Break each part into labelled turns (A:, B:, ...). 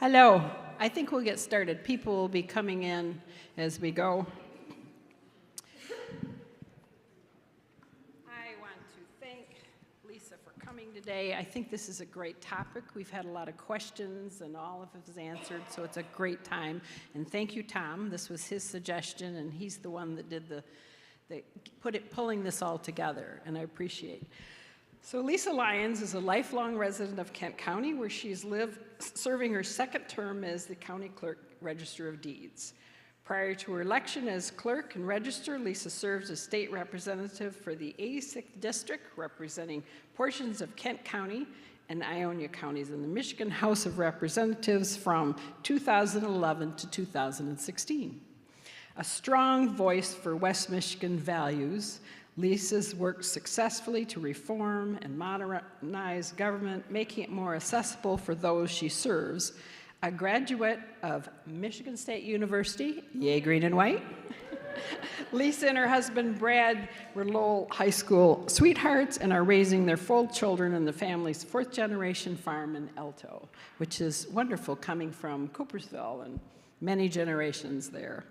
A: Hello. I think we'll get started. People will be coming in as we go. I want to thank Lisa for coming today. I think this is a great topic. We've had a lot of questions and all of it was answered, so it's a great time. And thank you, Tom. This was his suggestion, and he's the one that did pulling this all together, and I appreciate it. So Lisa Lyons is a lifelong resident of Kent County, where she's lived, serving her second term as the County Clerk Register of Deeds. Prior to her election as Clerk and Register, Lisa serves as state representative for the 86th District, representing portions of Kent County and Ionia counties in the Michigan House of Representatives from 2011 to 2016. A strong voice for West Michigan values, Lisa's worked successfully to reform and modernize government, making it more accessible for those she serves. A graduate of Michigan State University, yay, green and white. Lisa and her husband, Brad, were Lowell High School sweethearts and are raising their 4 children in the family's 4th generation farm in Elto, which is wonderful coming from Coopersville and many generations there.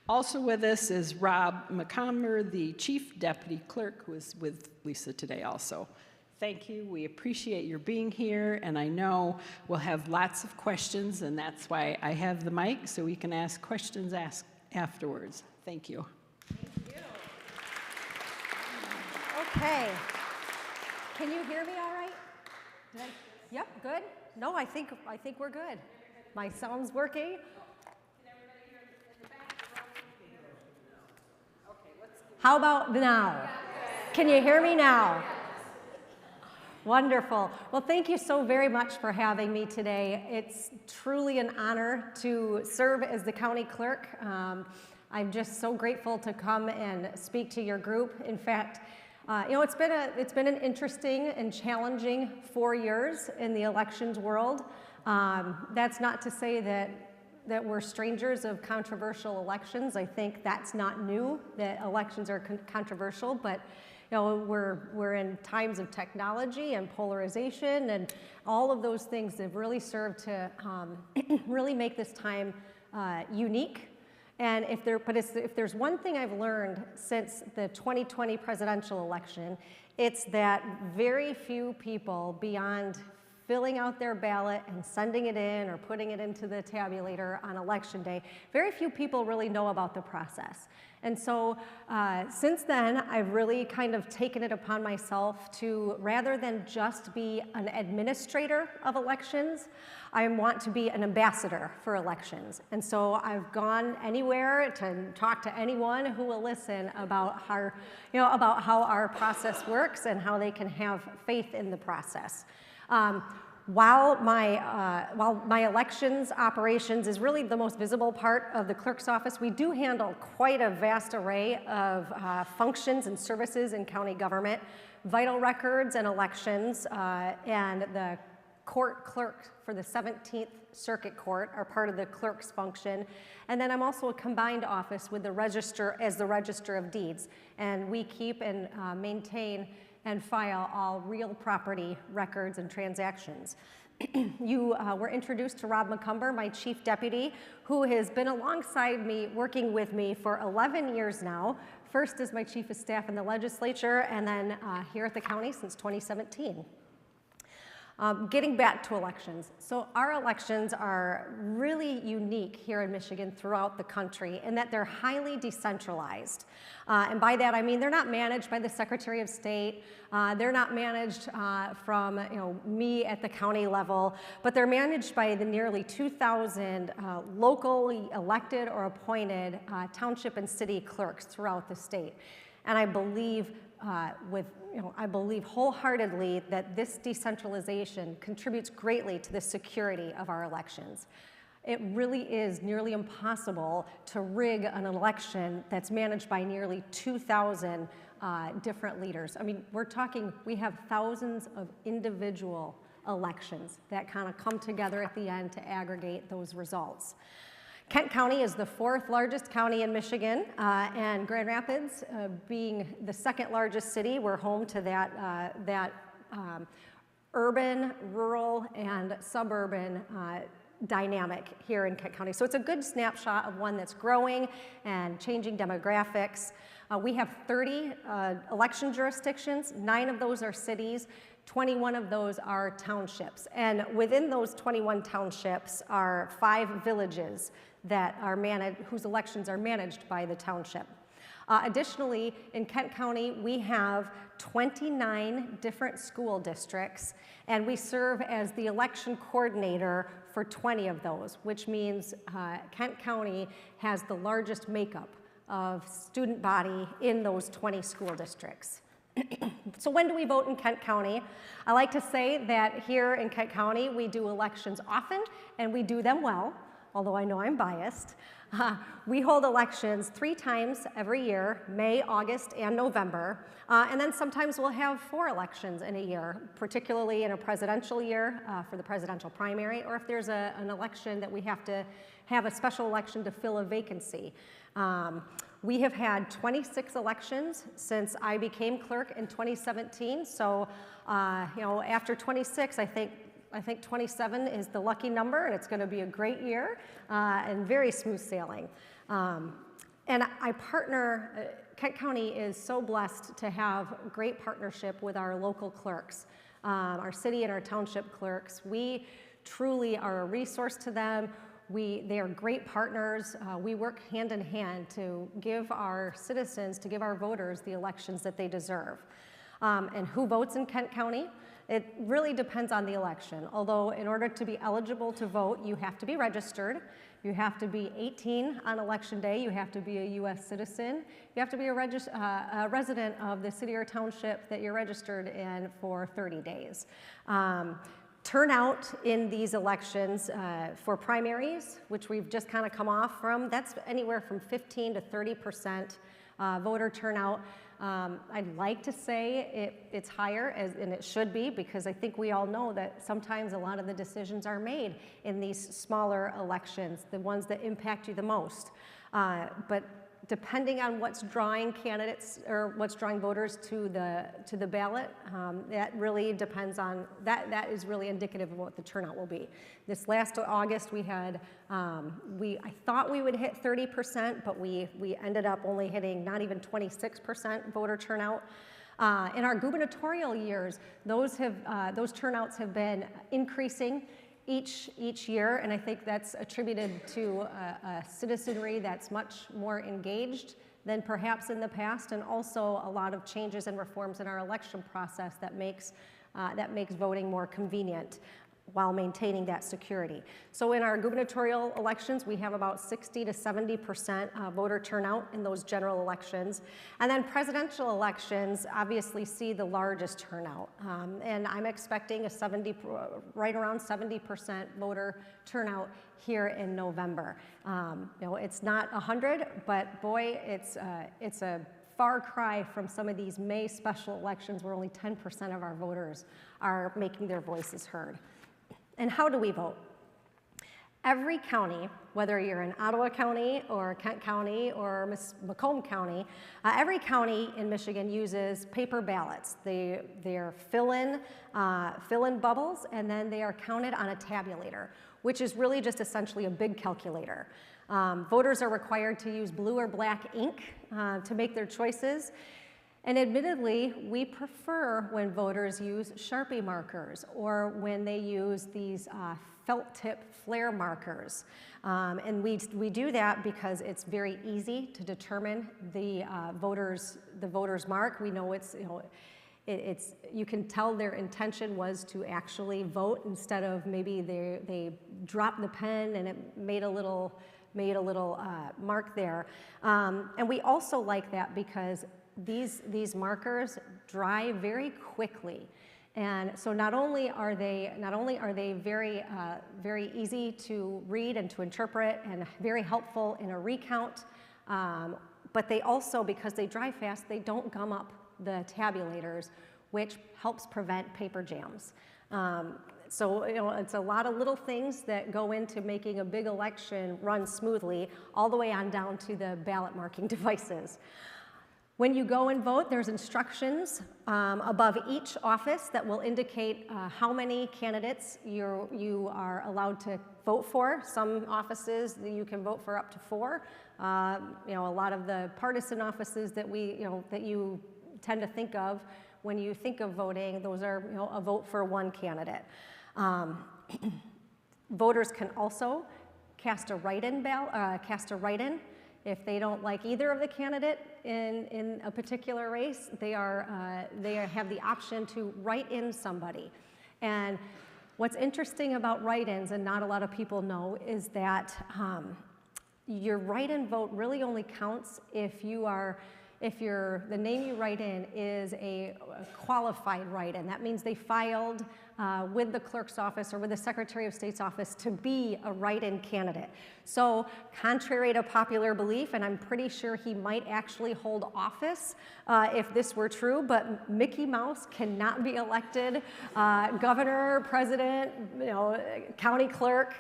A: Also with us is Rob McComber, the Chief Deputy Clerk, who is with Lisa today also. Thank you. We appreciate your being here, and I know we'll have lots of questions, and that's why I have the mic, so we can ask questions afterwards. Thank you.
B: Thank you. Okay. Can you hear me all right? Yep, good. No, I think we're good. My sound's working. How about now? Can you hear me now? Wonderful. Well, thank you so very much for having me today. It's truly an honor to serve as the county clerk. I'm just so grateful to come and speak to your group. In fact, it's been an interesting and challenging 4 years in the elections world. That's not to say that we're strangers of controversial elections. I think that's not new, that elections are controversial, but we're in times of technology and polarization, and all of those things have really served to really make this time unique. And if there's one thing I've learned since the 2020 presidential election, it's that very few people, beyond filling out their ballot and sending it in or putting it into the tabulator on election day, very few people really know about the process. And so since then, I've really kind of taken it upon myself to, rather than just be an administrator of elections, I want to be an ambassador for elections. And so I've gone anywhere to talk to anyone who will listen about how our process works and how they can have faith in the process. While my elections operations is really the most visible part of the clerk's office, we do handle quite a vast array of functions and services in county government. Vital records and elections and the court clerk for the 17th Circuit Court are part of the clerk's function. And then I'm also a combined office with the Register as the Register of Deeds. And we keep and maintain and file all real property records and transactions. You were introduced to Rob McComber, my chief deputy, who has been alongside me, working with me for 11 years now, first as my chief of staff in the legislature, and then here at the county since 2017. Getting back to elections. So our elections are really unique here in Michigan throughout the country in that they're highly decentralized. And by that I mean they're not managed by the Secretary of State, they're not managed from me at the county level, but they're managed by the nearly 2,000 locally elected or appointed township and city clerks throughout the state. And I believe I believe wholeheartedly that this decentralization contributes greatly to the security of our elections. It really is nearly impossible to rig an election that's managed by nearly 2,000 different leaders. I mean, we have thousands of individual elections that kind of come together at the end to aggregate those results. Kent County is the 4th largest county in Michigan, and Grand Rapids, being the 2nd largest city, we're home to that urban, rural, and suburban dynamic here in Kent County. So it's a good snapshot of one that's growing and changing demographics. We have 30 election jurisdictions. 9 of those are cities. 21 of those are townships. And within those 21 townships are 5 villages that are managed, whose elections are managed by the township. Additionally, in Kent County, we have 29 different school districts, and we serve as the election coordinator for 20 of those, which means Kent County has the largest makeup of student body in those 20 school districts. So when do we vote in Kent County? I like to say that here in Kent County, we do elections often, and we do them well, although I know I'm biased. We hold elections 3 times every year, May, August, and November. And then sometimes we'll have 4 elections in a year, particularly in a presidential year for the presidential primary, or if there's an election that we have to have a special election to fill a vacancy. We have had 26 elections since I became clerk in 2017. So, after 26, I think 27 is the lucky number, and it's going to be a great year and very smooth sailing. And I partner, Kent County is so blessed to have great partnership with our local clerks, our city and our township clerks. We truly are a resource to them. They are great partners. We work hand in hand to give our citizens, to give our voters the elections that they deserve. And who votes in Kent County? It really depends on the election. Although in order to be eligible to vote, you have to be registered. You have to be 18 on election day. You have to be a U.S. citizen. You have to be a resident of the city or township that you're registered in for 30 days. Turnout in these elections for primaries, which we've just kind of come off from, that's anywhere from 15 to 30% voter turnout. I'd like to say it's higher, and it should be, because I think we all know that sometimes a lot of the decisions are made in these smaller elections, the ones that impact you the most. But depending on what's drawing candidates or what's drawing voters to the ballot, that really depends on, that is really indicative of what the turnout will be. This last August we had, I thought we would hit 30%, but we ended up only hitting not even 26% voter turnout. In our gubernatorial years, those turnouts have been increasing each year, and I think that's attributed to a citizenry that's much more engaged than perhaps in the past, and also a lot of changes and reforms in our election process that makes voting more convenient while maintaining that security. So in our gubernatorial elections, we have about 60 to 70% voter turnout in those general elections. And then presidential elections obviously see the largest turnout. And I'm expecting right around 70% voter turnout here in November. It's not 100, but boy, it's a far cry from some of these May special elections where only 10% of our voters are making their voices heard. And how do we vote? Every county, whether you're in Ottawa County or Kent County or Macomb County, every county in Michigan uses paper ballots. They're fill-in bubbles, and then they are counted on a tabulator, which is really just essentially a big calculator. Voters are required to use blue or black ink to make their choices. And admittedly, we prefer when voters use Sharpie markers or when they use these felt tip flare markers. And we do that because it's very easy to determine the voter's mark. We know you can tell their intention was to actually vote instead of maybe they dropped the pen and it made a little mark there. And we also like that because these markers dry very quickly, and so not only are they very easy to read and to interpret and very helpful in a recount, but they also, because they dry fast, they don't gum up the tabulators, which helps prevent paper jams. So it's a lot of little things that go into making a big election run smoothly, all the way on down to the ballot marking devices. When you go and vote, there's instructions above each office that will indicate how many candidates you are allowed to vote for. Some offices you can vote for up to 4. A lot of the partisan offices that that you tend to think of when you think of voting, those are a vote for 1 candidate. Voters can also cast a write-in if they don't like either of the candidate in a particular race. They have the option to write in somebody. And what's interesting about write-ins, and not a lot of people know, is that your write-in vote really only counts if the name you write in is a qualified write-in. That means they filed with the clerk's office or with the Secretary of State's office to be a write-in candidate. So contrary to popular belief, and I'm pretty sure he might actually hold office if this were true, but Mickey Mouse cannot be elected governor, president, county clerk.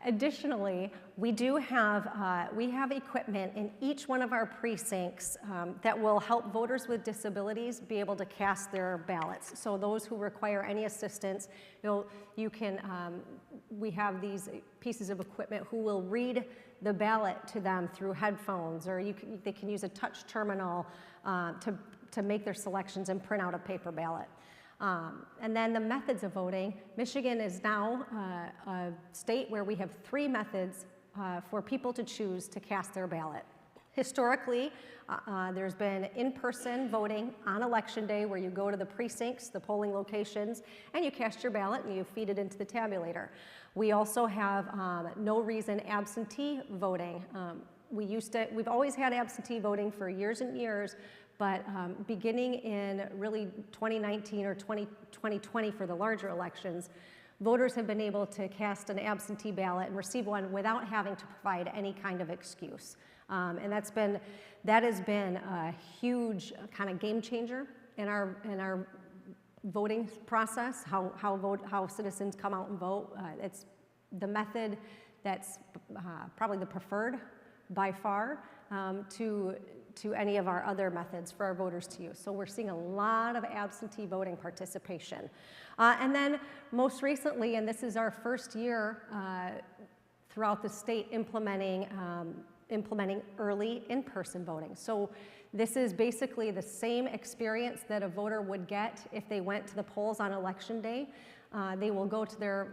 B: Additionally, we have equipment in each one of our precincts that will help voters with disabilities be able to cast their ballots. So those who require any assistance, we have these pieces of equipment who will read the ballot to them through headphones, or they can use a touch terminal to make their selections and print out a paper ballot. And then the methods of voting. Michigan is now a state where we have 3 methods for people to choose to cast their ballot. Historically, there's been in-person voting on Election Day, where you go to the precincts, the polling locations, and you cast your ballot and you feed it into the tabulator. We also have no reason absentee voting. We've always had absentee voting for years and years, but beginning in really 2019 or 2020 for the larger elections, voters have been able to cast an absentee ballot and receive one without having to provide any kind of excuse. And that has been a huge kind of game changer in our voting process, how citizens come out and vote. It's the method that's probably the preferred by far to any of our other methods for our voters to use. So we're seeing a lot of absentee voting participation. And then most recently, and this is our first year throughout the state implementing early in-person voting. So this is basically the same experience that a voter would get if they went to the polls on Election Day. They will go to their,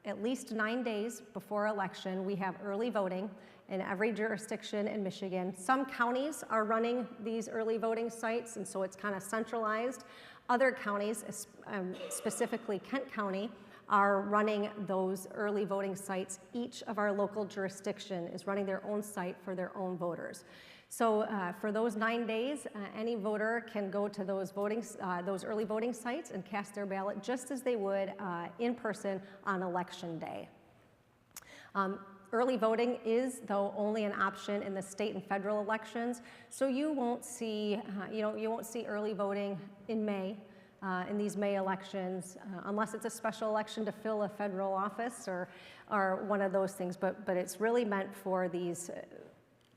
B: at least 9 days before election. We have early voting in every jurisdiction in Michigan. Some counties are running these early voting sites, and so it's kind of centralized. Other counties, specifically Kent County, are running those early voting sites. Each of our local jurisdiction is running their own site for their own voters. So for those 9 days, any voter can go to those early voting sites and cast their ballot just as they would in person on Election Day. Early voting is, though, only an option in the state and federal elections, so you won't see early voting in May, in these May elections, unless it's a special election to fill a federal office or one of those things. But it's really meant for these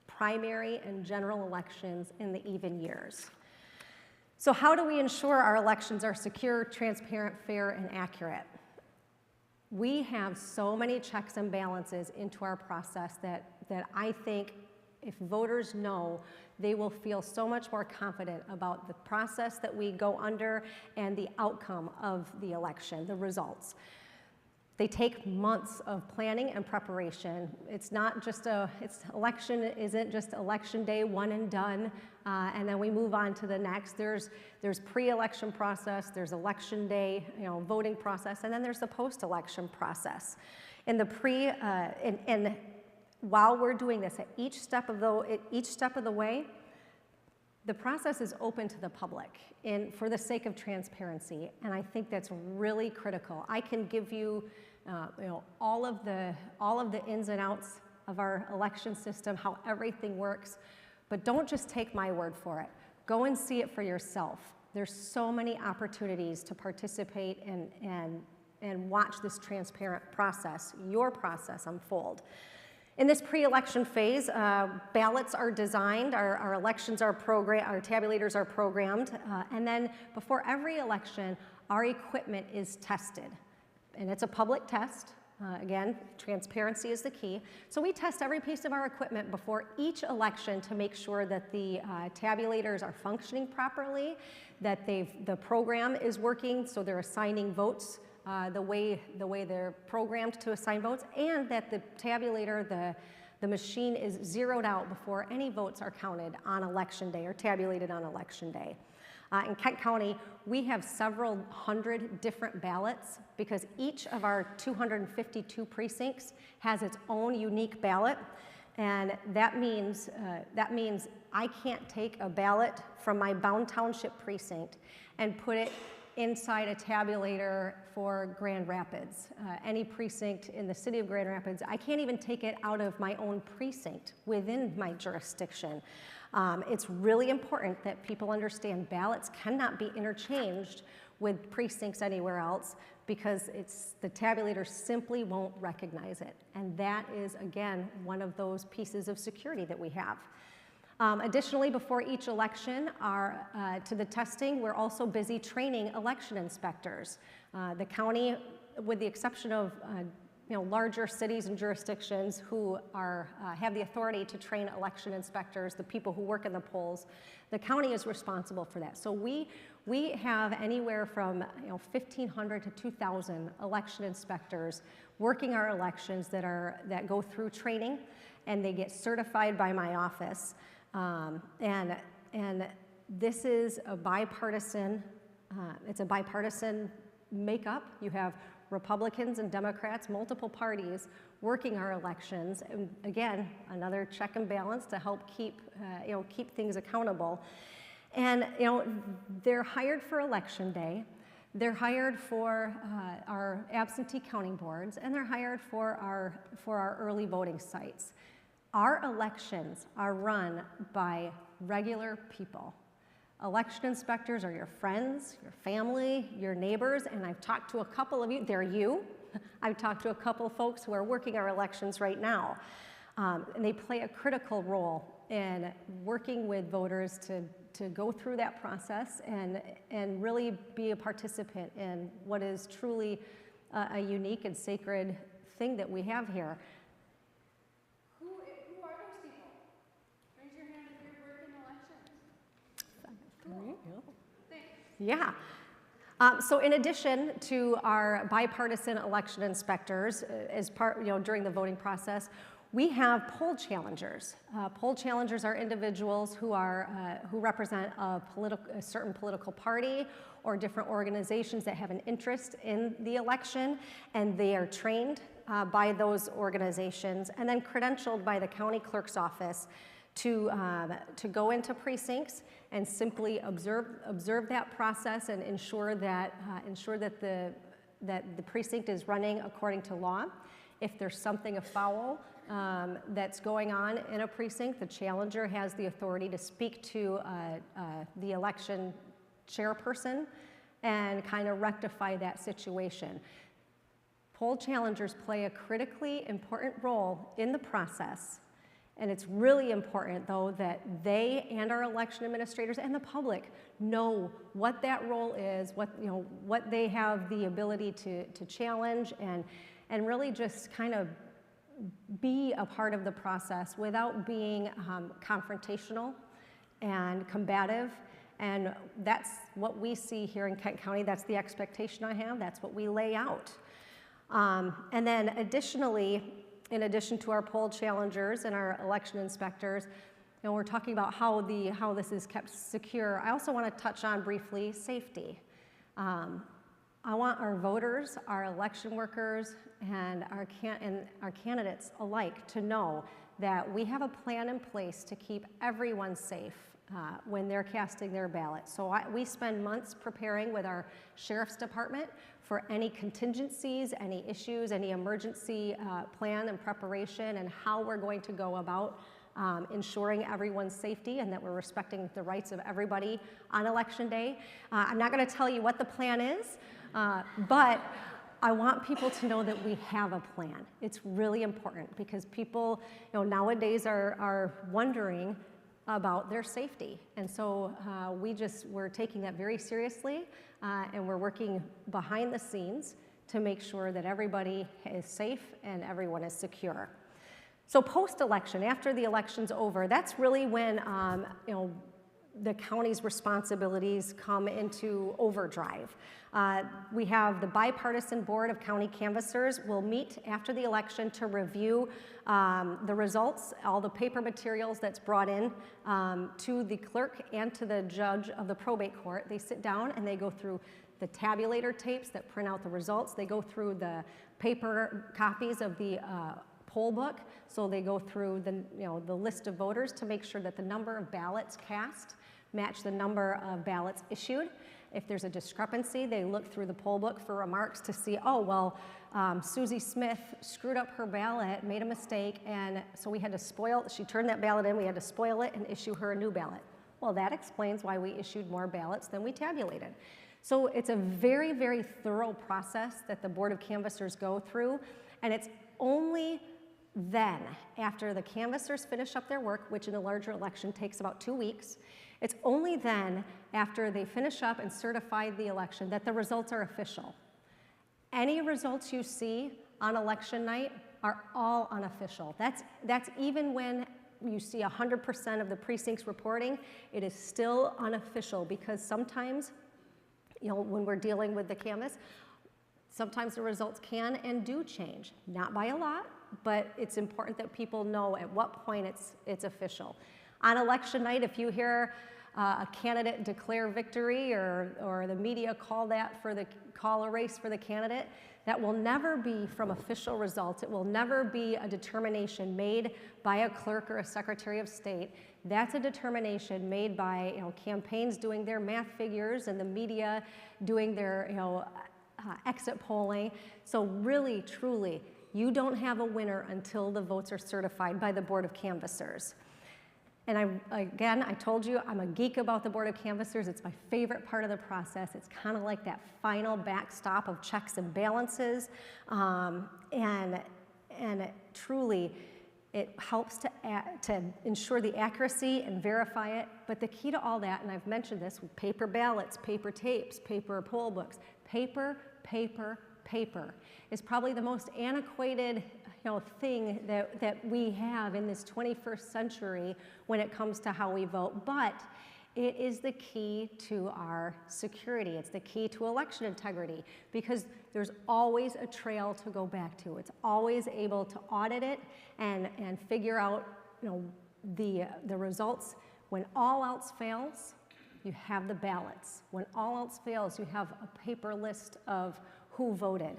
B: primary and general elections in the even years. So how do we ensure our elections are secure, transparent, fair, and accurate? We have so many checks and balances into our process that I think if voters know, they will feel so much more confident about the process that we go under and the outcome of the election, the results. They take months of planning and preparation. It's not just election isn't just election day, one and done, and then we move on to the next. There's pre-election process, there's election day, voting process, and then there's the post-election process. In the and while we're doing this, at each step of the way, the process is open to the public for the sake of transparency, and I think that's really critical. I can give you, all of the ins and outs of our election system, how everything works, but don't just take my word for it. Go and see it for yourself. There's so many opportunities to participate and watch this transparent process, your process, unfold. In this pre-election phase, ballots are designed, our elections are programmed, our tabulators are programmed, and then before every election, our equipment is tested. And it's a public test. Again, transparency is the key. So we test every piece of our equipment before each election to make sure that the tabulators are functioning properly, that the program is working, so they're assigning votes the way they're programmed to assign votes, and that the tabulator, the machine is zeroed out before any votes are counted on election day or tabulated on election day. In Kent County, we have several hundred different ballots because each of our 252 precincts has its own unique ballot, and that means I can't take a ballot from my Bound Township precinct and put it inside a tabulator for Grand Rapids. Any precinct in the city of Grand Rapids, I can't even take it out of my own precinct within my jurisdiction. It's really important that people understand ballots cannot be interchanged with precincts anywhere else because the tabulator simply won't recognize it. And that is, again, one of those pieces of security that we have. Additionally, before each election, to the testing, we're also busy training election inspectors. The county, with the exception of larger cities and jurisdictions who have the authority to train election inspectors, the people who work in the polls, the county is responsible for that. So we have anywhere from 1,500 to 2,000 election inspectors working our elections that go through training, and they get certified by my office. And this is a bipartisan, it's a bipartisan makeup. You have Republicans and Democrats, multiple parties working our elections. And again, another check and balance to help keep things accountable. And they're hired for election day. They're hired for our absentee counting boards, and they're hired for our early voting sites. Our elections are run by regular people. Election inspectors are your friends, your family, your neighbors, and I've talked to a couple of you, they're you. I've talked to a couple of folks who are working our elections right now. And they play a critical role in working with voters to go through that process and really be a participant in what is truly a unique and sacred thing that we have here. Yeah. So in addition to our bipartisan election inspectors, as part, during the voting process, we have poll challengers. Poll challengers are individuals who represent a certain political party or different organizations that have an interest in the election, and they are trained by those organizations and then credentialed by the county clerk's office to go into precincts and simply observe that process and ensure that the precinct is running according to law. If there's something afoul that's going on in a precinct, the challenger has the authority to speak to the election chairperson and kind of rectify that situation. Poll challengers play a critically important role in the process. And it's really important, though, that they and our election administrators and the public know what that role is, what they have the ability to challenge, and really just kind of be a part of the process without being confrontational and combative. And that's what we see here in Kent County. That's the expectation I have. That's what we lay out. And then additionally, in addition to our poll challengers and our election inspectors, we're talking about how this is kept secure. I also want to touch on briefly safety. I want our voters, our election workers, and our candidates alike to know that we have a plan in place to keep everyone safe when they're casting their ballot. So we spend months preparing with our sheriff's department for any contingencies, any issues, any emergency plan and preparation, and how we're going to go about ensuring everyone's safety and that we're respecting the rights of everybody on election day. I'm not going to tell you what the plan is, but I want people to know that we have a plan. It's really important because people, nowadays are wondering about their safety. And so we're taking that very seriously, and we're working behind the scenes to make sure that everybody is safe and everyone is secure. So post-election, after the election's over, that's really when the county's responsibilities come into overdrive. We have the bipartisan board of county canvassers will meet after the election to review the results, all the paper materials that's brought in to the clerk and to the judge of the probate court. They sit down and they go through the tabulator tapes that print out the results. They go through the paper copies of the poll book. So they go through the list of voters to make sure that the number of ballots cast match the number of ballots issued. If there's a discrepancy, they look through the poll book for remarks to see, oh, well, Susie Smith screwed up her ballot, made a mistake, and so we had to she turned that ballot in, we had to spoil it and issue her a new ballot. Well, that explains why we issued more ballots than we tabulated. So it's a very, very thorough process that the Board of Canvassers go through, and it's only then, after the canvassers finish up their work, which in a larger election takes about 2 weeks, it's only then, after they finish up and certify the election, that the results are official. Any results you see on election night are all unofficial. That's even when you see 100% of the precincts reporting, it is still unofficial because sometimes, when we're dealing with the canvass, sometimes the results can and do change. Not by a lot, but it's important that people know at what point it's official. On election night, if you hear a candidate declare victory or the media call a race for the candidate, that will never be from official results. It will never be a determination made by a clerk or a secretary of state. That's a determination made by campaigns doing their math figures and the media doing their exit polling. So really, truly, you don't have a winner until the votes are certified by the Board of Canvassers. And I told you, I'm a geek about the Board of Canvassers. It's my favorite part of the process. It's kind of like that final backstop of checks and balances. And truly, it helps to ensure the accuracy and verify it. But the key to all that, and I've mentioned this, with paper ballots, paper tapes, paper poll books, paper, is probably the most antiquated thing that we have in this 21st century when it comes to how we vote, but it is the key to our security. It's the key to election integrity because there's always a trail to go back to. It's always able to audit it and figure out the results. When all else fails, you have the ballots. When all else fails, you have a paper list of who voted.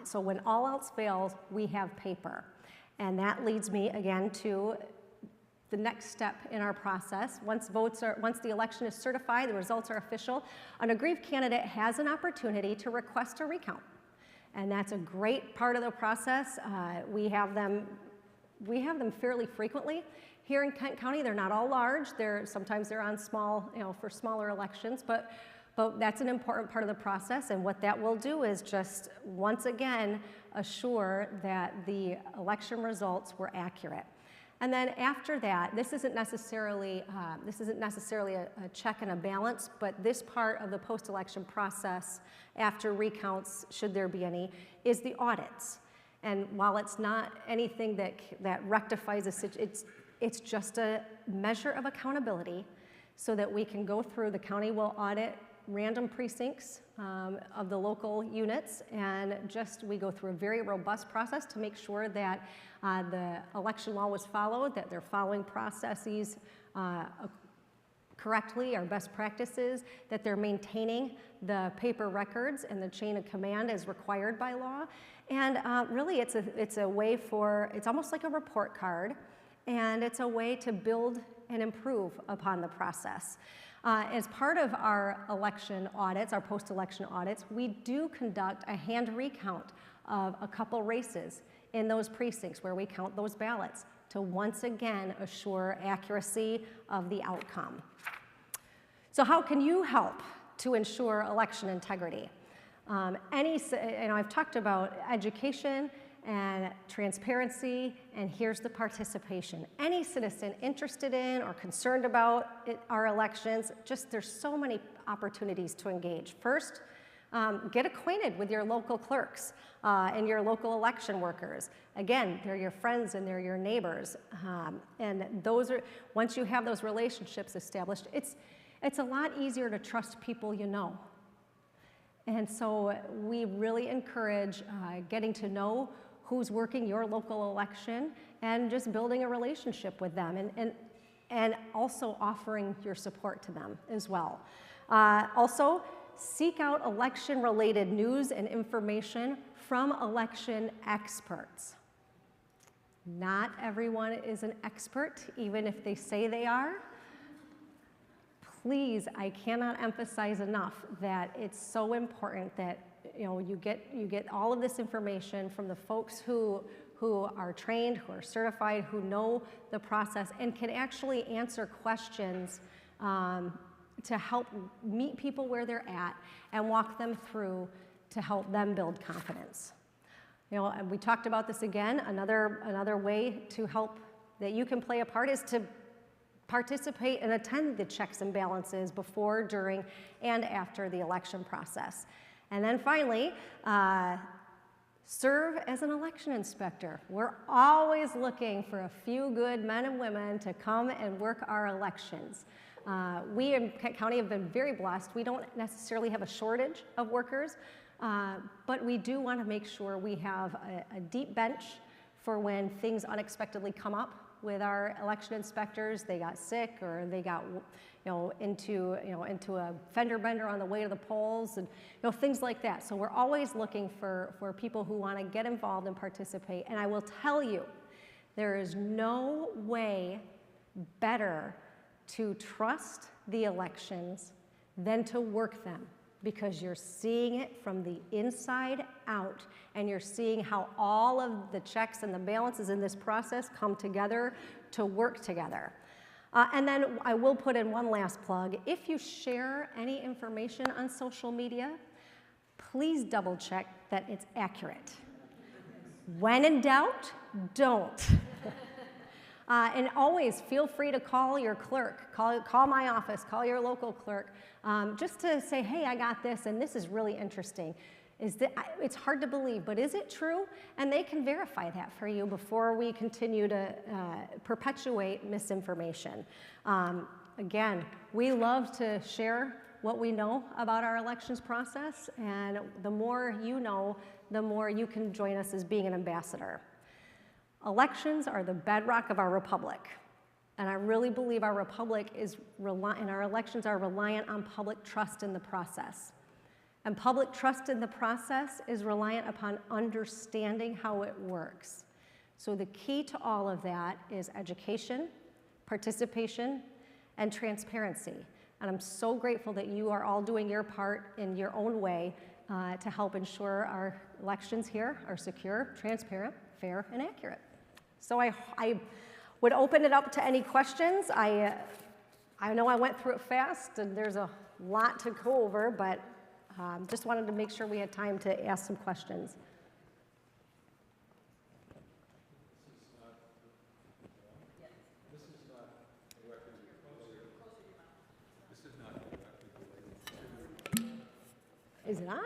B: So when all else fails, we have paper. And that leads me again to the next step in our process. Once the election is certified, the results are official, an aggrieved candidate has an opportunity to request a recount. And that's a great part of the process. We have them fairly frequently. Here in Kent County, they're not all large. Sometimes they're on small, for smaller elections, but that's an important part of the process, and what that will do is just, once again, assure that the election results were accurate. And then after that, this isn't necessarily a check and a balance, but this part of the post-election process, after recounts, should there be any, is the audits. And while it's not anything that rectifies a situation, it's just a measure of accountability so that we can go through, the county will audit random precincts of the local units, and we go through a very robust process to make sure that the election law was followed, that they're following processes correctly, our best practices, that they're maintaining the paper records and the chain of command as required by law. And really it's a way it's almost like a report card, and it's a way to build and improve upon the process. As part of our election audits, our post-election audits, we do conduct a hand recount of a couple races in those precincts where we count those ballots to once again assure accuracy of the outcome. So how can you help to ensure election integrity? I've talked about education and transparency, and here's the participation. Any citizen interested in or concerned about our elections, there's so many opportunities to engage. First, get acquainted with your local clerks and your local election workers. Again, they're your friends and they're your neighbors. And once you have those relationships established, it's a lot easier to trust people you know. And so we really encourage getting to know who's working your local election and just building a relationship with them and also offering your support to them as well. Also, seek out election-related news and information from election experts. Not everyone is an expert, even if they say they are. Please, I cannot emphasize enough that it's so important that you get all of this information from the folks who are trained, who are certified, who know the process, and can actually answer questions to help meet people where they're at and walk them through to help them build confidence. And we talked about this again. Another way to help that you can play a part is to participate and attend the checks and balances before, during, and after the election process. And then finally, serve as an election inspector. We're always looking for a few good men and women to come and work our elections. We in Kent County have been very blessed. We don't necessarily have a shortage of workers, but we do want to make sure we have a deep bench for when things unexpectedly come up with our election inspectors. They got sick or they got into a fender bender on the way to the polls, and things like that. So we're always looking for people who want to get involved and participate. And I will tell you, there is no way better to trust the elections than to work them, because you're seeing it from the inside out, and you're seeing how all of the checks and the balances in this process come together to work together. And then I will put in one last plug. If you share any information on social media, please double check that it's accurate. When in doubt, don't. And always feel free to call your clerk, call my office, call your local clerk, just to say, hey, I got this, and this is really interesting. It's hard to believe, but is it true? And they can verify that for you before we continue to perpetuate misinformation. Again, we love to share what we know about our elections process, and the more you know, the more you can join us as being an ambassador. Elections are the bedrock of our republic, and I really believe our republic and our elections are reliant on public trust in the process. And public trust in the process is reliant upon understanding how it works. So the key to all of that is education, participation, and transparency. And I'm so grateful that you are all doing your part in your own way to help ensure our elections here are secure, transparent, fair, and accurate. So I would open it up to any questions. I know I went through it fast, and there's a lot to go over, but just wanted to make sure we had time to ask some questions. Is it on?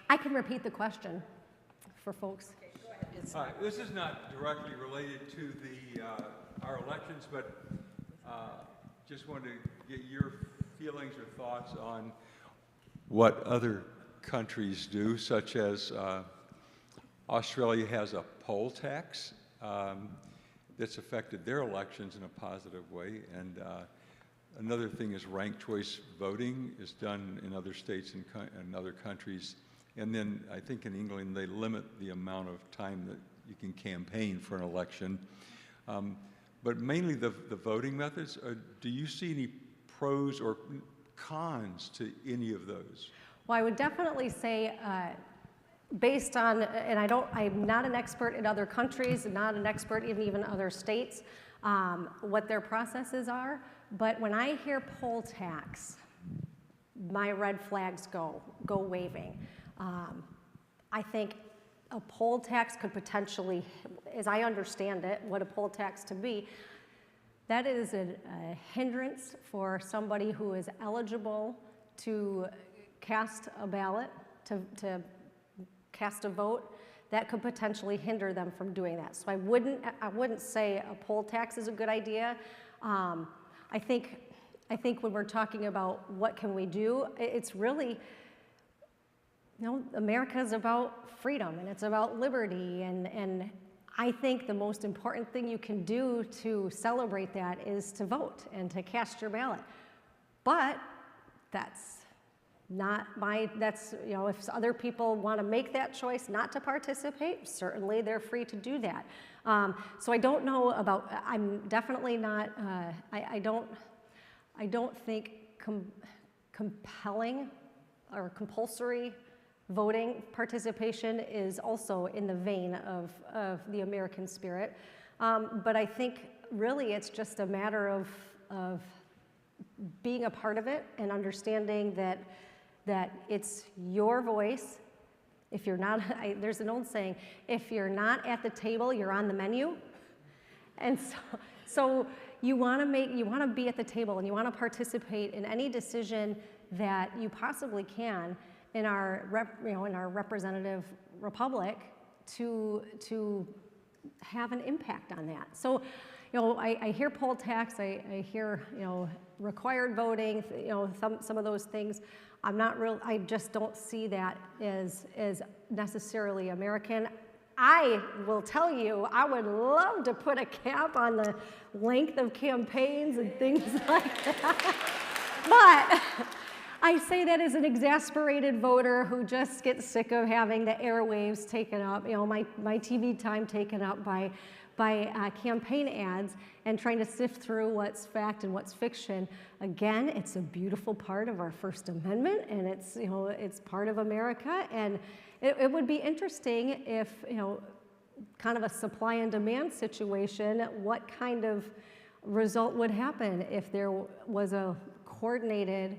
B: I can repeat the question for folks.
C: This is not directly related to our elections, but just wanted to get your feelings or thoughts on what other countries do, such as Australia has a poll tax that's affected their elections in a positive way, and another thing is ranked choice voting is done in other states and other countries. And then I think in England they limit the amount of time that you can campaign for an election. But mainly the voting methods, do you see any pros or cons to any of those?
B: Well, I would definitely say, based on, and I'm not an expert in other countries, not an expert in even other states, what their processes are, but when I hear poll tax, my red flags go waving. I think a poll tax could potentially, as I understand it, what a poll tax to be, that is a hindrance for somebody who is eligible to cast a ballot, to cast a vote. That could potentially hinder them from doing that. So I wouldn't say a poll tax is a good idea. I think when we're talking about what can we do, it's really, America is about freedom and it's about liberty, and I think the most important thing you can do to celebrate that is to vote and to cast your ballot. But that's not if other people want to make that choice not to participate, certainly they're free to do that. So I don't know about, I'm definitely not, I don't think compelling or compulsory voting participation is also in the vein of the American spirit. But I think really it's just a matter of being a part of it and understanding that it's your voice. If you're not, there's an old saying, if you're not at the table, you're on the menu. And so you want to be at the table and you want to participate in any decision that you possibly can in our representative republic to have an impact on that. So, I hear poll tax, I hear required voting, some of those things. I just don't see that as necessarily American. I will tell you, I would love to put a cap on the length of campaigns and things like that. But I say that as an exasperated voter who just gets sick of having the airwaves taken up, my TV time taken up by campaign ads and trying to sift through what's fact and what's fiction. Again, it's a beautiful part of our First Amendment, and it's part of America. And it would be interesting if, kind of a supply and demand situation, what kind of result would happen if there was a coordinated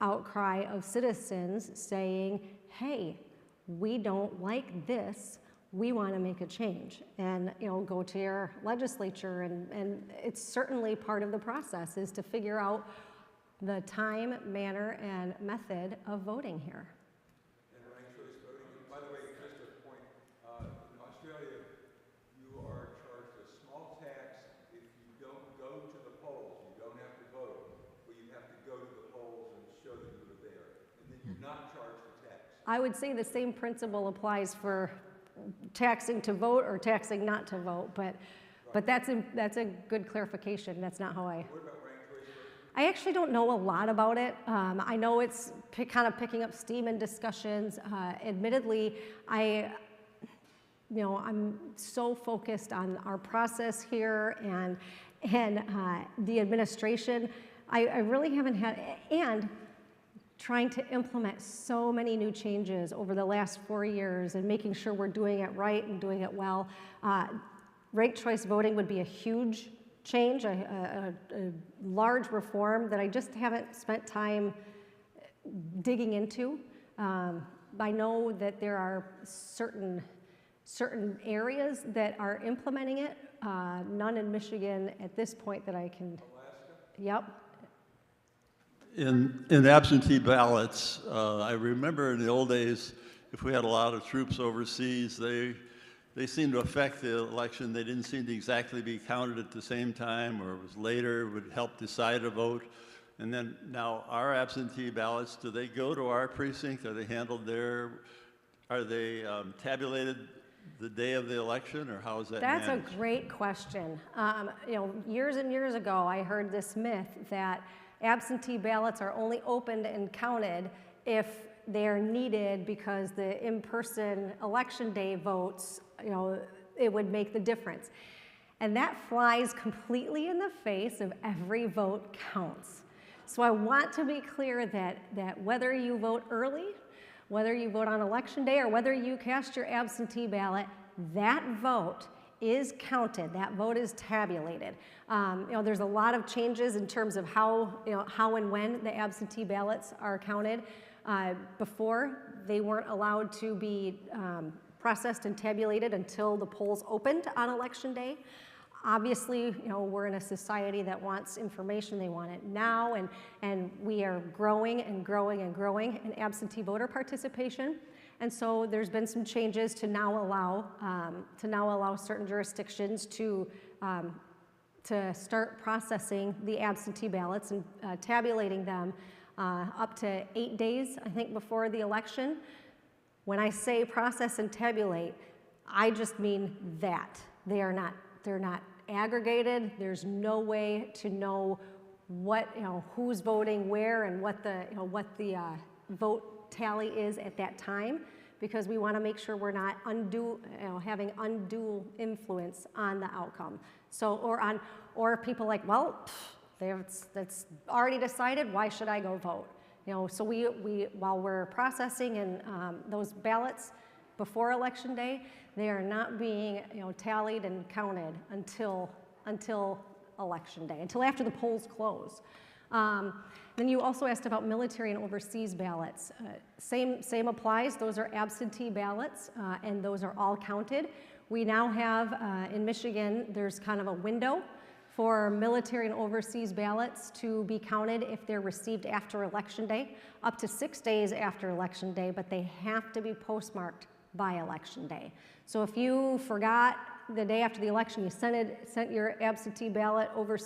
B: outcry of citizens saying, hey, we don't like this, we want to make a change, and go to your legislature, and it's certainly part of the process is to figure out the time, manner, and method of voting here.
C: And ranked choice voting. By the way, just a point, in Australia, you are charged a small tax if you don't go to the polls. You don't have to vote, but you have to go to the polls and show that you were there, and then you're not charged the tax.
B: I would say the same principle applies for taxing to vote or taxing not to vote, but that's a good clarification. That's not how I.
C: What about ranked choice voting?
B: I actually don't know a lot about it. I know it's kind of picking up steam in discussions. Admittedly, I'm so focused on our process here and the administration. I really haven't had, and trying to implement so many new changes over the last 4 years and making sure we're doing it right and doing it well. Ranked choice voting would be a huge change, a large reform that I just haven't spent time digging into. I know that there are certain areas that are implementing it, none in Michigan at this point that I can.
C: Alaska?
B: Yep.
D: In absentee ballots, I remember in the old days, if we had a lot of troops overseas, they seemed to affect the election. They didn't seem to exactly be counted at the same time, or it was later, it would help decide a vote. And then now our absentee ballots, do they go to our precinct? Are they handled there? Are they tabulated the day of the election, or how is that managed?
B: That's a great question. Years and years ago, I heard this myth that absentee ballots are only opened and counted if they're needed because the in-person election day votes, it would make the difference. And that flies completely in the face of every vote counts. So I want to be clear that whether you vote early, whether you vote on election day, or whether you cast your absentee ballot, that vote is counted, that vote is tabulated. There's a lot of changes in terms of how and when the absentee ballots are counted. Before, they weren't allowed to be processed and tabulated until the polls opened on election day. Obviously, we're in a society that wants information, they want it now, and we are growing and growing and growing in absentee voter participation. And so there's been some changes to now allow certain jurisdictions to start processing the absentee ballots and tabulating them up to 8 days, I think, before the election. When I say process and tabulate, I just mean that. They're not aggregated. There's no way to know what, who's voting where and what the vote tally is at that time, because we want to make sure we're not having undue influence on the outcome. So, or people like, well, that's already decided, why should I go vote? So we while we're processing and those ballots before election day, they are not being tallied and counted until election day, until after the polls close. Then you also asked about military and overseas ballots. Same applies. Those are absentee ballots, and those are all counted. We now have in Michigan, there's kind of a window for military and overseas ballots to be counted if they're received after Election Day, up to 6 days after Election Day, but they have to be postmarked by Election Day. So if you forgot the day after the election, you sent your absentee ballot over,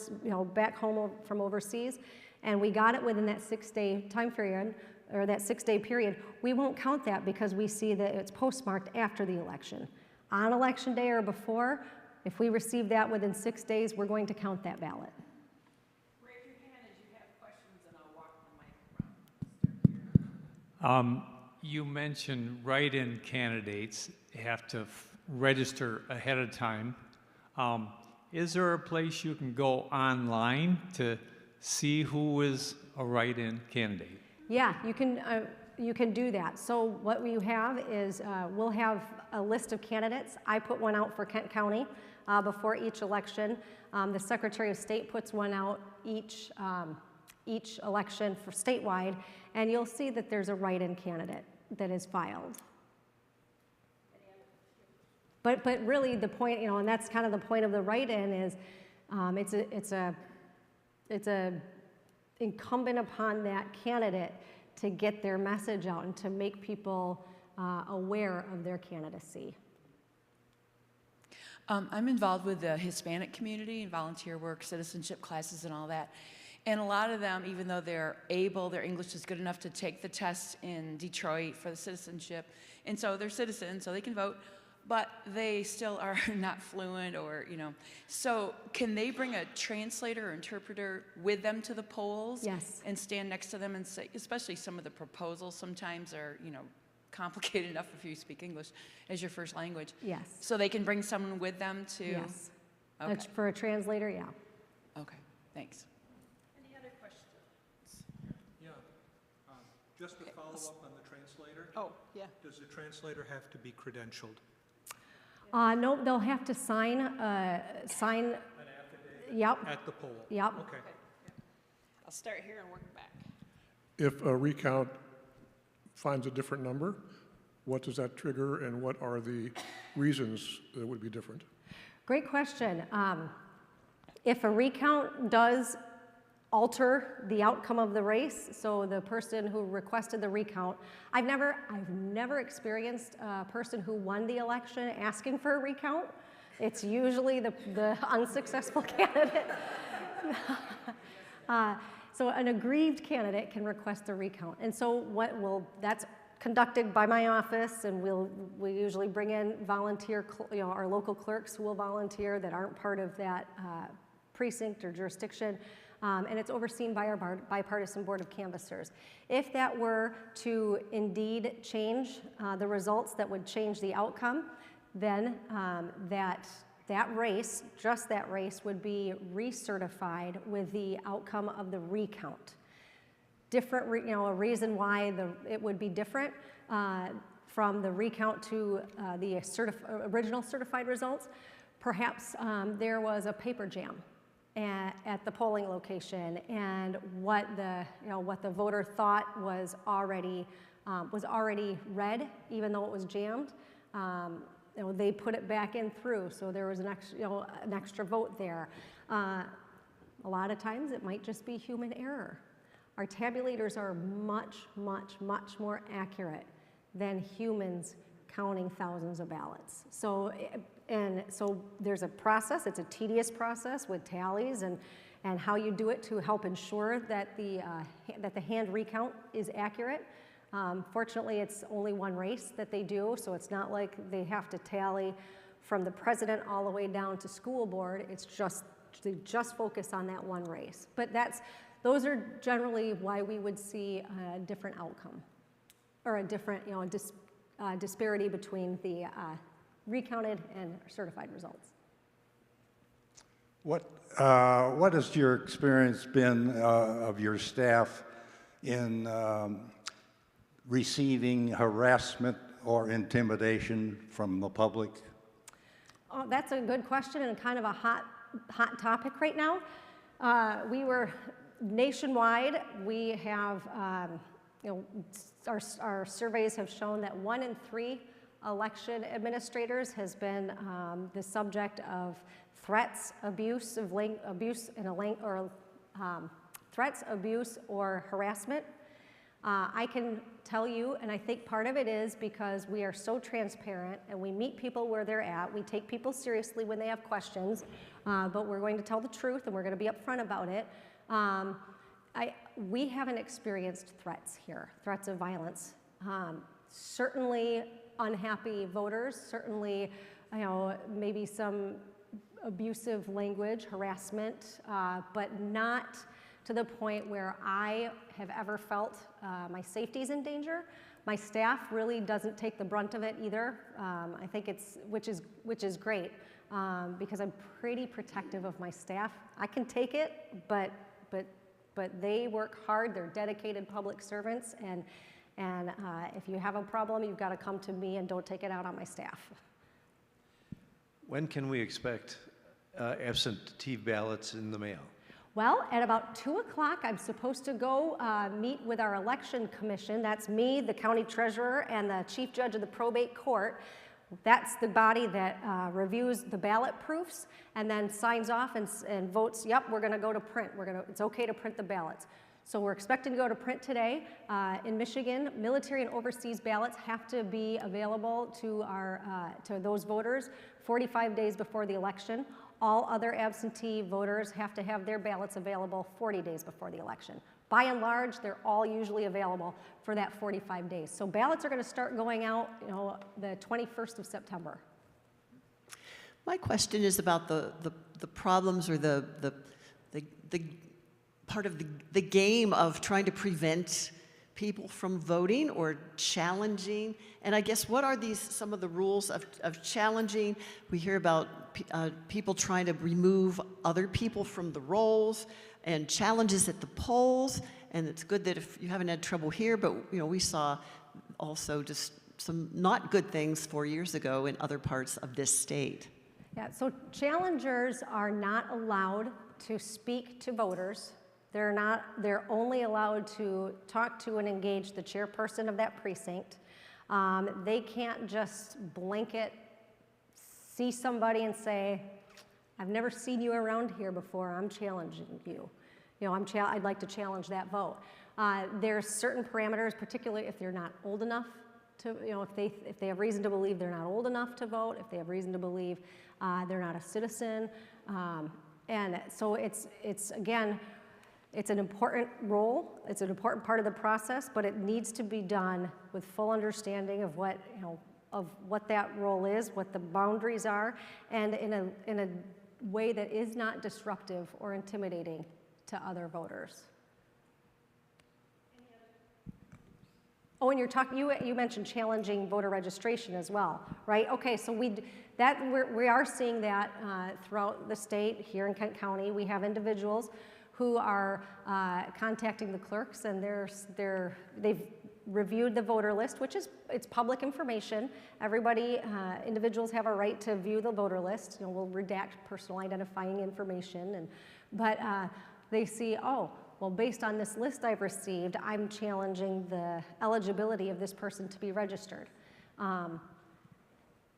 B: back home from overseas, and we got it within that 6-day time period, or that 6-day period, we won't count that because we see that it's postmarked after the election. On Election Day or before, if we receive that within 6 days, we're going to count that ballot.
A: Raise your hand as you have questions, and I'll walk the mic around.
E: You mentioned write-in candidates have to register ahead of time. Is there a place you can go online to see who is a write-in candidate?
B: Yeah, you can do that. So what we have is we'll have a list of candidates. I put one out for Kent County before each election. The Secretary of State puts one out each election for statewide, and you'll see that there's a write-in candidate that is filed. But really the point, and that's kind of the point of the write-in is it's incumbent upon that candidate to get their message out and to make people aware of their candidacy.
F: I'm involved with the Hispanic community and volunteer work, citizenship classes and all that. And a lot of them, even though they're able, their English is good enough to take the test in Detroit for the citizenship. And so they're citizens, so they can vote, but they still are not fluent or, So can they bring a translator or interpreter with them to the polls?
B: Yes.
F: And stand next to them and say, especially some of the proposals sometimes are, complicated enough if you speak English as your first language.
B: Yes.
F: So they can bring someone with them to?
B: Yes.
F: Okay.
B: For a translator, yeah.
F: Okay, thanks.
A: Any other questions?
G: Yeah, just to follow up on the translator.
A: Oh, yeah.
G: Does the translator have to be credentialed?
B: No, they'll have to sign.
G: An affidavit?
B: Yep.
G: At the poll?
B: Yep.
G: Okay.
A: I'll start here and work back.
H: If a recount finds a different number, what does that trigger and what are the reasons that would be different?
B: Great question. If a recount does alter the outcome of the race, so the person who requested the recount, I've never experienced a person who won the election asking for a recount. It's usually the unsuccessful candidate. So an aggrieved candidate can request a recount. And so that's conducted by my office, and we usually bring in volunteer, our local clerks who will volunteer that aren't part of that precinct or jurisdiction. And it's overseen by our bipartisan board of canvassers. If that were to indeed change the results that would change the outcome, then that race, just that race, would be recertified with the outcome of the recount. Different, a reason why it would be different from the recount to the original certified results. perhaps there was a paper jam at the polling location, and what the voter thought was already read, even though it was jammed. They put it back in through, so there was an extra vote there. A lot of times it might just be human error. Our tabulators are much, much, much more accurate than humans counting thousands of ballots. So there's a process, it's a tedious process with tallies and how you do it to help ensure that the hand recount is accurate. Fortunately, it's only one race that they do, so it's not like they have to tally from the president all the way down to school board. It's just, they just focus on that one race. But those are generally why we would see a different outcome, or a different, disparity between the recounted and certified results.
I: What has your experience been of your staff in receiving harassment or intimidation from the public?
B: Oh, that's a good question and kind of a hot topic right now. We were nationwide. We have, our surveys have shown that 1 in 3 election administrators has been the subject of threats, abuse, threats, abuse, or harassment. I can tell you, and I think part of it is because we are so transparent and we meet people where they're at. We take people seriously when they have questions, but we're going to tell the truth and we're going to be upfront about it. We haven't experienced threats here, threats of violence. Certainly unhappy voters, certainly maybe some abusive language, harassment, but not to the point where I have ever felt my safety's in danger. My staff really doesn't take the brunt of it either. I think which is great, because I'm pretty protective of my staff. I can take it, but they work hard. They're dedicated public servants, and if you have a problem, you've got to come to me and don't take it out on my staff.
J: When can we expect absentee ballots in the mail?
B: Well, at about 2 o'clock, I'm supposed to go meet with our election commission. That's me, the county treasurer, and the chief judge of the probate court. That's the body that reviews the ballot proofs and then signs off and votes, yep, we're going to go to print. It's okay to print the ballots. So we're expecting to go to print today. In Michigan, military and overseas ballots have to be available to those voters 45 days before the election. All other absentee voters have to have their ballots available 40 days before the election. By and large, they're all usually available for that 45 days. So ballots are going to start going out, the 21st of September.
K: My question is about the problems or the part of the game of trying to prevent people from voting or challenging. And I guess what are some of the rules of challenging? We hear about people trying to remove other people from the rolls and challenges at the polls. And it's good that if you haven't had trouble here, but we saw also just some not good things 4 years ago in other parts of this state.
B: Yeah, so challengers are not allowed to speak to voters. They're only allowed to talk to and engage the chairperson of that precinct. They can't just blanket see somebody and say, I've never seen you around here before, I'm challenging you. I'd like to challenge that vote. There's certain parameters, particularly if they're not old enough to, if they have reason to believe they're not old enough to vote, if they have reason to believe they're not a citizen. And so again, it's an important role, it's an important part of the process, but it needs to be done with full understanding of what, of what that role is, what the boundaries are, and in a way that is not disruptive or intimidating to other voters. Oh, and you mentioned challenging voter registration as well, right? Okay, so we are seeing that throughout the state. Here in Kent County, we have individuals who are contacting the clerks, and they've reviewed the voter list, which is, it's public information. Everybody, individuals have a right to view the voter list. You know, we'll redact personal identifying information, but they see, oh, well, based on this list I've received, I'm challenging the eligibility of this person to be registered.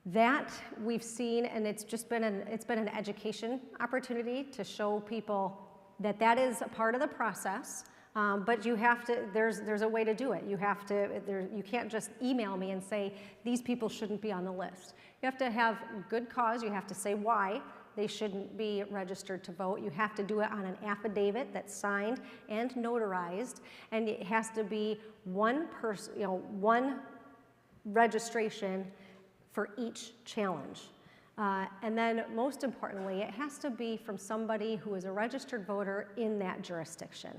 B: That we've seen, and it's just been an education opportunity to show people that that is a part of the process. But you have to, there's a way to do it. You have to, you can't just email me and say, these people shouldn't be on the list. You have to have good cause. You have to say why they shouldn't be registered to vote. You have to do it on an affidavit that's signed and notarized, and it has to be one person, you know, one registration for each challenge. And then most importantly, it has to be from somebody who is a registered voter in that jurisdiction.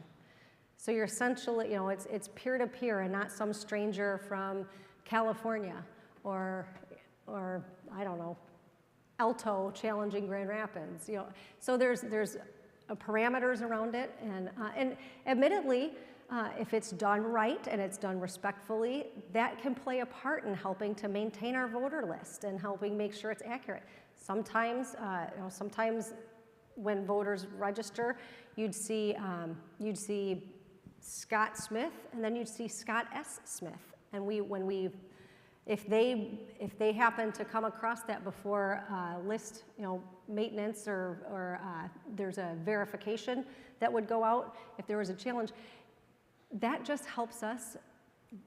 B: So you're essentially, you know, it's peer-to-peer and not some stranger from California or I don't know, Alto challenging Grand Rapids. You know, so there's parameters around it, and admittedly, if it's done right and it's done respectfully, that can play a part in helping to maintain our voter list and helping make sure it's accurate. Sometimes, you know, sometimes when voters register, you'd see Scott Smith, and then you'd see Scott S. Smith. And if they happen to come across that before list, you know, maintenance or there's a verification that would go out if there was a challenge, that just helps us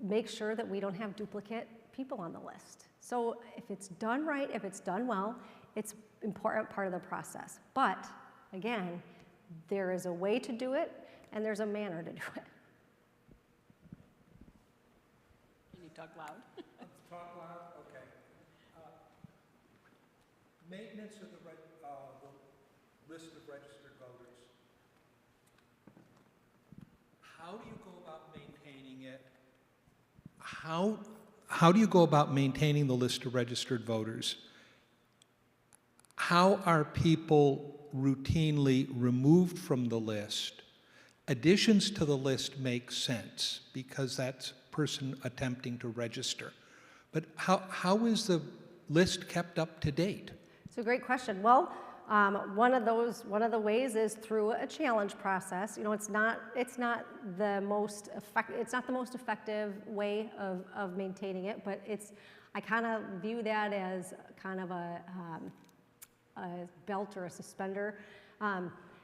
B: make sure that we don't have duplicate people on the list. So if it's done right, if it's done well, it's an important part of the process. But again, there is a way to do it, and there's a manner to do it.
A: Can you talk loud?
G: Talk loud, okay. Maintenance of the list of registered voters. How do you go about maintaining it? How do you go about maintaining the list of registered voters? How are people routinely removed from the list? Additions to the list make sense because that's a person attempting to register. But how is the list kept up to date?
B: It's a great question. Well, one of the ways is through a challenge process. You know, it's not the most effective way of maintaining it, but I kind of view that as kind of a belt or a suspender.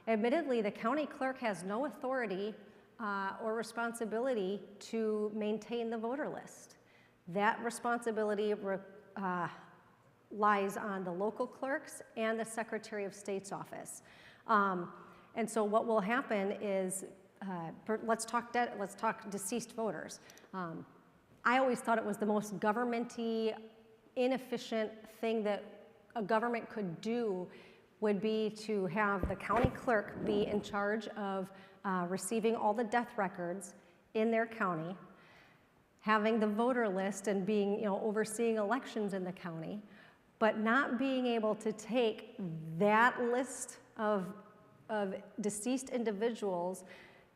B: Admittedly, the county clerk has no authority or responsibility to maintain the voter list. That responsibility lies on the local clerks and the Secretary of State's office. And so what will happen is, let's talk deceased voters. I always thought it was the most government-y, inefficient thing that a government could do would be to have the county clerk be in charge of receiving all the death records in their county, having the voter list and being, you know, overseeing elections in the county, but not being able to take that list of deceased individuals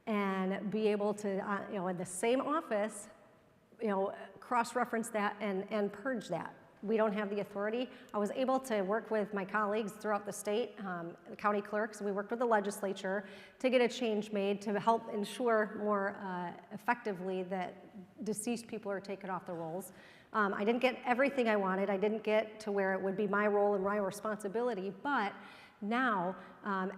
B: and be able to, you know, in the same office, you know, cross-reference that and purge that. We don't have the authority. I was able to work with my colleagues throughout the state, the county clerks. We worked with the legislature to get a change made to help ensure more effectively that deceased people are taken off the rolls. I didn't get everything I wanted. I didn't get to where it would be my role and my responsibility, but now,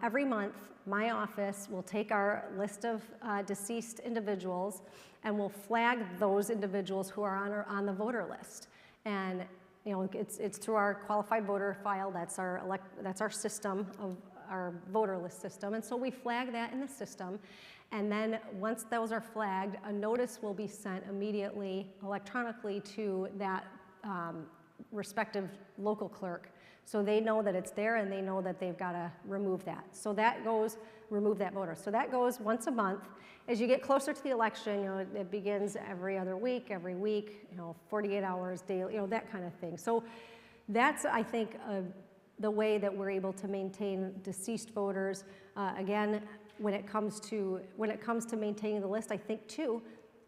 B: every month, my office will take our list of deceased individuals and will flag those individuals who are on the voter list. And you know, it's through our qualified voter file. That's our system of our voter list system. And so we flag that in the system. And then once those are flagged, a notice will be sent immediately electronically to that respective local clerk. So they know that it's there and they know that they've got to remove that. So that goes, remove that voter. So that goes once a month. As you get closer to the election, you know, it begins every other week, every week, you know, 48 hours daily, you know, that kind of thing. So that's, I think, the way that we're able to maintain deceased voters. Again, when it comes to maintaining the list, I think too,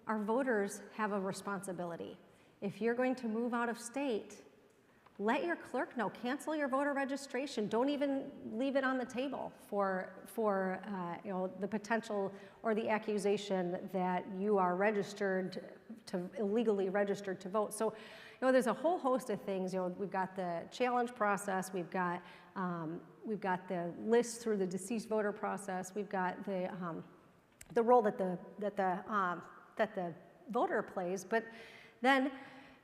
B: our voters have a responsibility. If you're going to move out of state, let your clerk know. Cancel your voter registration. Don't even leave it on the table for the potential or the accusation that you are illegally registered to vote. So, there's a whole host of things. We've got the challenge process. We've got the list through the deceased voter process. We've got the role that the voter plays. But then,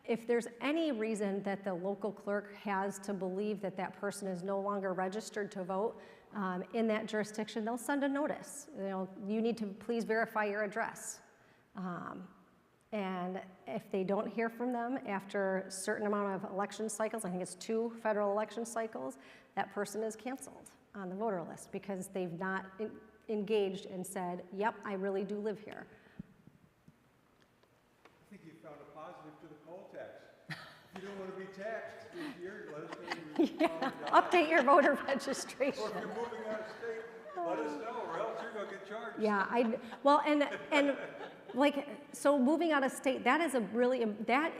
B: if there's any reason that the local clerk has to believe that that person is no longer registered to vote in that jurisdiction, they'll send a notice. You need to please verify your address. And if they don't hear from them after a certain amount of election cycles, I think it's 2 federal election cycles, that person is canceled on the voter list because they've not engaged and said, yep, I really do live here.
C: I think you found a positive to the poll tax. If you don't want to be taxed this year, let us know.
B: Update your voter registration.
C: Or if you're moving out of state, let us know, or else you're going to get charged.
B: Yeah, so moving out of state, that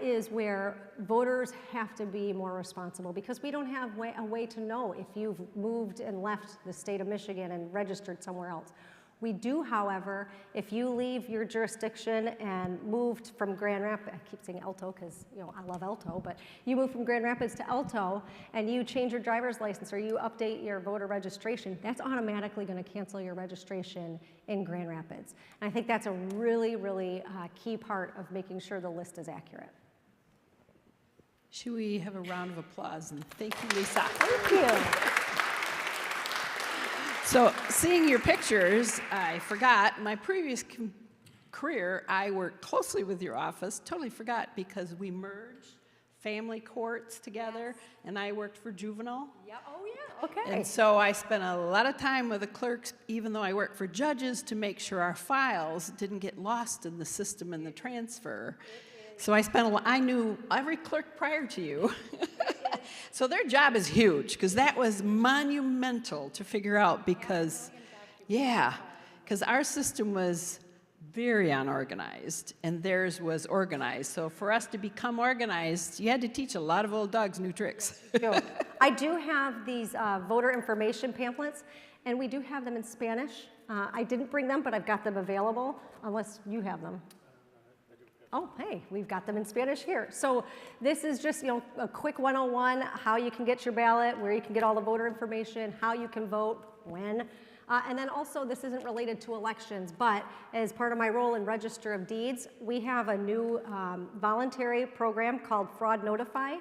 B: is where voters have to be more responsible because we don't have a way to know if you've moved and left the state of Michigan and registered somewhere else. We do, however, if you leave your jurisdiction and moved from Grand Rapids, I keep saying Elto because I love Elto, but you move from Grand Rapids to Elto and you change your driver's license or you update your voter registration, that's automatically going to cancel your registration in Grand Rapids. And I think that's a really, really key part of making sure the list is accurate.
A: Should we have a round of applause? And thank you, Lisa.
B: Thank you.
A: So, seeing your pictures, I forgot, in my previous career, I worked closely with your office, totally forgot, because we merged family courts together, and I worked for juvenile.
B: Yeah, oh yeah, okay.
A: And so I spent a lot of time with the clerks, even though I worked for judges, to make sure our files didn't get lost in the system and the transfer. So I knew every clerk prior to you. So their job is huge, because that was monumental to figure out because our system was very unorganized, and theirs was organized. So for us to become organized, you had to teach a lot of old dogs new tricks.
B: I do have these voter information pamphlets, and we do have them in Spanish. I didn't bring them, but I've got them available, unless you have them. Oh, hey, we've got them in Spanish here. So this is just, a quick 101, how you can get your ballot, where you can get all the voter information, how you can vote, when. And then also, this isn't related to elections, but as part of my role in Register of Deeds, we have a new voluntary program called Fraud Notify.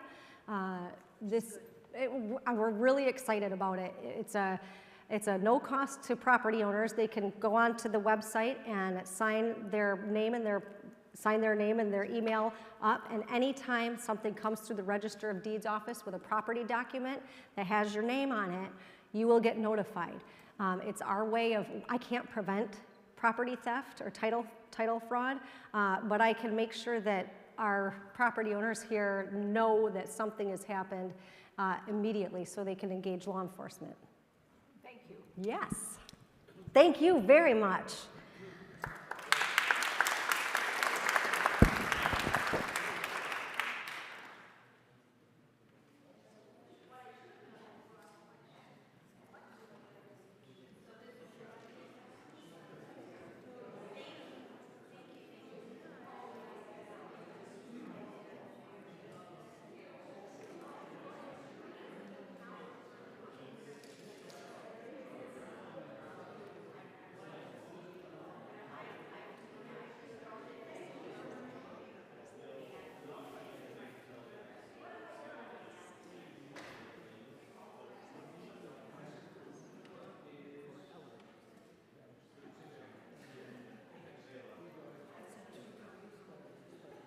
B: We're really excited about it. It's a no cost to property owners. They can go onto the website and sign their name and their email up, and anytime something comes through the Register of Deeds office with a property document that has your name on it, you will get notified. It's our way of, I can't prevent property theft or title fraud, but I can make sure that our property owners here know that something has happened immediately so they can engage law enforcement.
A: Thank you.
B: Yes. Thank you very much.